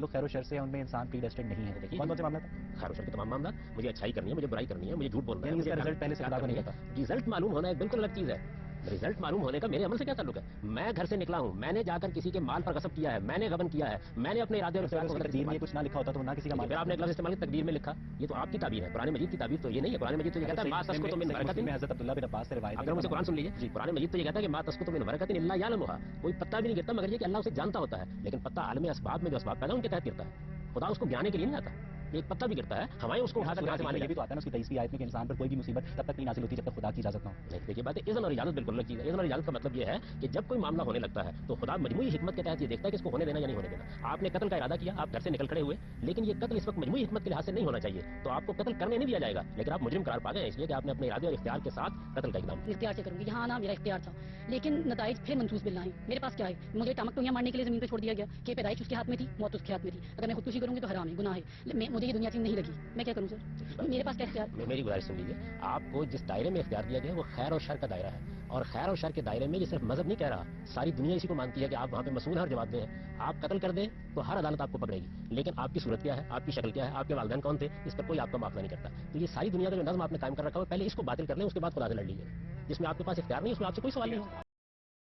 لوگ خیر و شر سے ان میں انسان پری ڈیسٹنڈ نہیں ہے. کون کون سے معاملات ہیں؟ خیر و شر کے تمام معاملات. مجھے اچھائی کرنی ہے, مجھے برائی کرنی ہے, مجھے جھوٹ بولنا ہے. یعنی اس کا رزلٹ پہلے سے خدا کو نہیں پتا. رزلٹ معلوم ہونا ایک بالکل الگ چیز ہے. رزلٹ معلوم ہونے کا میرے عمل سے کیا تعلق ہے؟ میں گھر سے نکلا ہوں, میں نے جا کر کسی کے مال پر غصب کیا ہے, میں نے غبن کیا ہے, میں نے اپنے ارادے اور اختیار کو غلط تقدیر میں کچھ نہ لکھا ہوتا تو نہ کسی کا مال. پھر آپ نے ایک لفظ استعمال کیا تقدیر میں لکھا. یہ تو آپ کی تعبیر ہے. قرآن مجید کی تعبیر تو یہ نہیں ہے. قرآن مجید تو یہ کہتا ہے ما تسقط من ورقۃ. میں حضرت عبداللہ بن عباس سے روایت ہے. اگر مجھے قرآن سن لیجیے جی, قرآن مجید تو یہ کہتا ہے کہ ما تسقط من ورقۃ الا یعلمها. کوئی پتا بھی نہیں گرتا مگر یہ کہ اللہ اسے جانتا ہوتا ہے. لیکن پتا عالم اسباب میں جو اسباب پیدا ان کے تحت گرتا ہے. خدا اس کو گرانے کے لیے نہیں آتا. ایک پتا بھی گرتا ہے, ہوائیں اس کو اٹھا کر یہ بھی تو آتا ہے نا اس کی 23ویں آیت میں کہ انسان پر کوئی بھی مصیبت تب تک نہیں نازل ہوتی جب تک خدا کی اجازت نہ ہو. نہیں, دیکھیے بات ہے, اذن اور اجازت بالکل الگ چیز ہے. اذن اور اجازت کا مطلب یہ ہے کہ جب کوئی معاملہ ہونے لگتا ہے تو خدا مجموعی حکمت کے تحت یہ دیکھتا ہے کہ اس کو ہونے دینا یا نہیں ہونے دینا. آپ نے قتل کا ارادہ کیا, آپ گھر سے نکل کھڑے ہوئے, لیکن یہ قتل اس وقت مجموعی حکمت کے لحاظ سے نہیں ہونا چاہیے, تو آپ کو قتل کرنے نہیں دیا جائے گا, لیکن آپ مجرم قرار پا گئے اس لیے کہ آپ نے اپنے ارادے اور اختیار کے ساتھ قتل کا اقدام کیا. اختیار سے کروں گی, یہاں آنا میرا اختیار تھا, لیکن نتائج پھر منسوس باللہ ہیں. میرے پاس کیا ہے؟ مجھے ٹامک ٹوئیاں مارنے کے لیے زمین پہ چھوڑ دیا گیا کہ پیدائش اس کے ہاتھ میں تھی, موت اس کے ہاتھ میں تھی. اگر میں خودکشی کروں گی تو حرام ہے, گناہ ہے. مجھے یہ دنیا چیز نہیں لگی, میں کیا کروں سر؟ میرے پاس کیا اختیار؟ میری گزارش سن لیجیے, آپ کو جس دائرے میں اختیار دیا گیا وہ خیر اور شر کا دائرہ ہے, اور خیر اور شر کے دائرے میں یہ صرف مذہب نہیں کہہ رہا, ساری دنیا اسی کو مانتی ہے کہ آپ وہاں پہ مسئول ہیں اور جواب دیں. آپ قتل کر دیں تو ہر عدالت آپ کو پکڑے گی, لیکن آپ کی صورت کیا ہے, آپ کی شکل کیا ہے, آپ کے والدین کون تھے, اس پر کوئی آپ کا معافی نہیں کرتا. تو یہ ساری دنیا کا جو نظم آپ نے قائم کر رکھا ہے پہلے اس کو باطل کر لیں, اس کے بعد خدا سے لڑ لیجیے. جس میں آپ کے پاس اختیار نہیں, اس میں آپ سے کوئی سوال نہیں ہوگا.